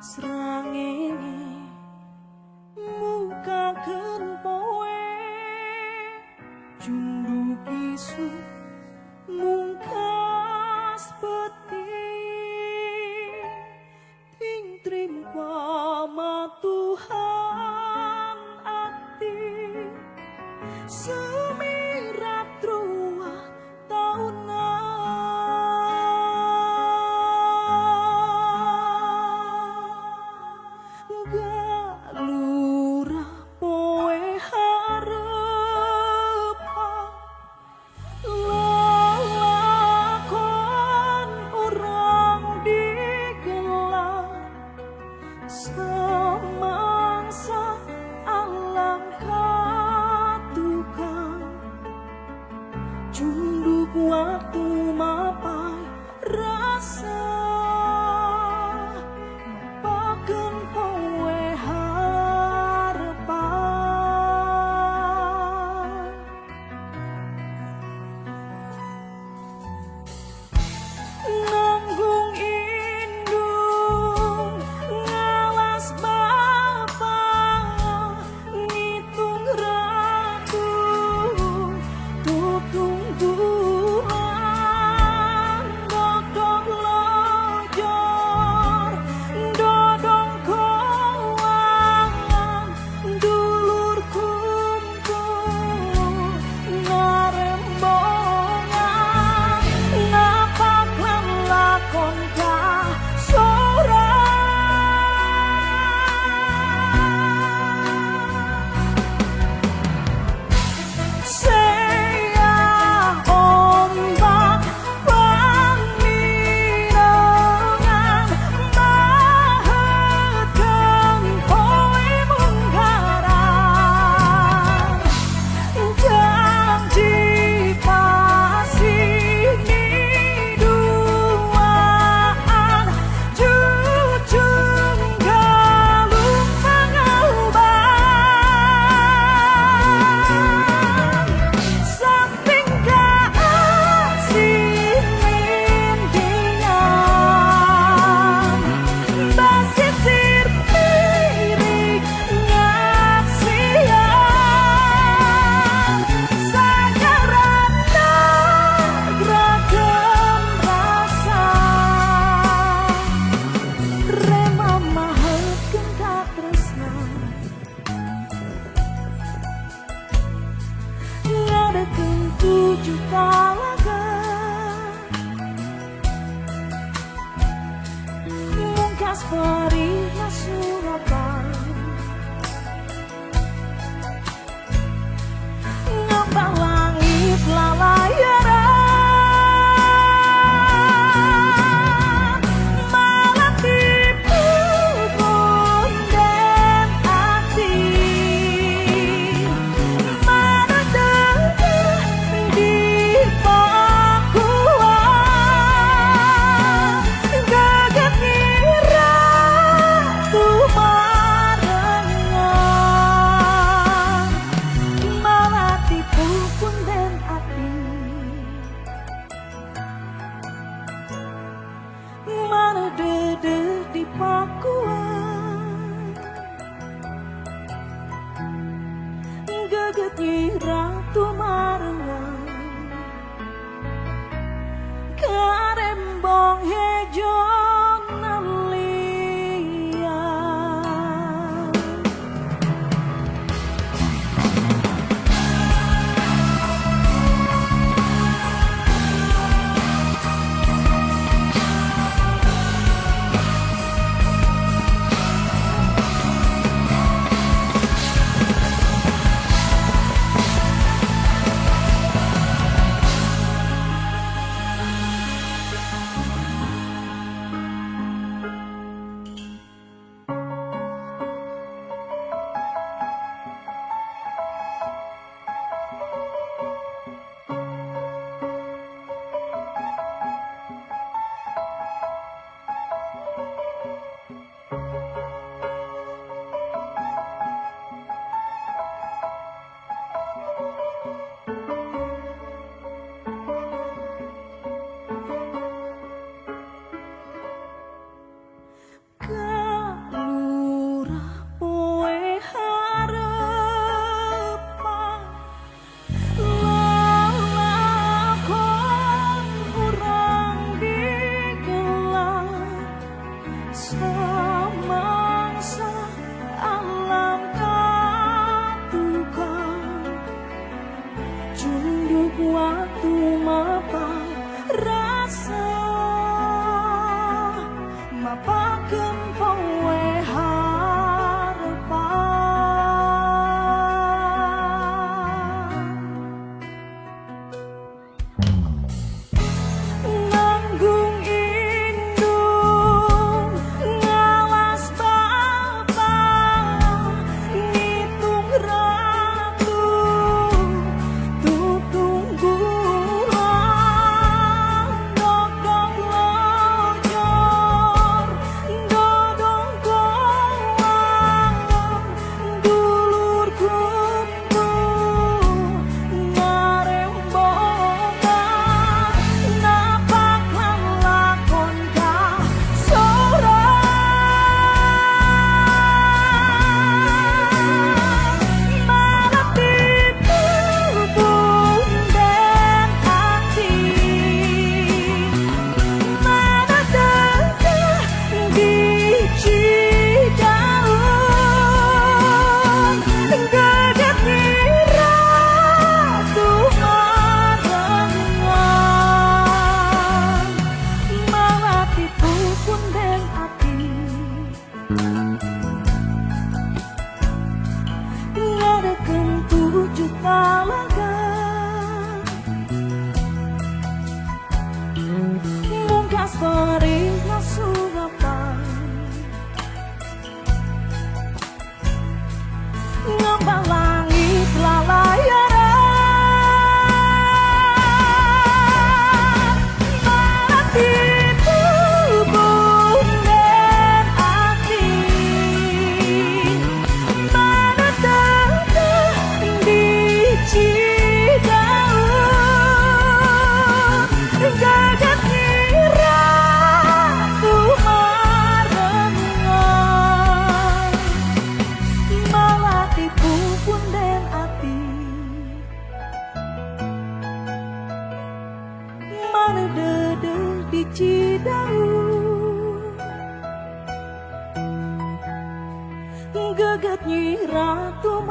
Srangenge mukaken poe junduk isu mungkas peti ting tring pamatuhan ati sumirat truah taunan galurah poe harepan lalakon orang digelar semangsa alam katukan junduk waktu mapai rasa mapaken poe harepan nanggung indung ngawas bapa ngitung ratu tutung bulan dodong lojor dodong kowangan dulur kumpul ngarembongan ngapaklan lakon ka Seya ombak pamirengan maheteng poe mungkaran janji pasini duaan jujung galung pangauban samping kasih mindian basisir piring nyaksian sagaran nagragem rasa rema mahetkeun katresna ngadekeun tujuh talaga mungkas perihna surapan ngambang langit lalayaran malah tipu bonden ati mana dengah di pakuan gagat ngira waktu mapa rasa mapa kempowe harapan nanggung indung ngawas bapak ngitung ratu tutung gulang dokong lojor dodong koang dulur kumpu ngarembongan napak lan lakon ka sorang malah ditubung dan hati mana dedah biji daun geget ngira Tuhan rengan malah ditubung dan hati ngadekeun tujuh talaga mungkas perihna sugapan ngembang langit lalayaran malah ditubung dan hati mana dedah biji daun geget ngira Tuhan rengan malah dipupun den ati mana dedeh biji daun geget nyi ratu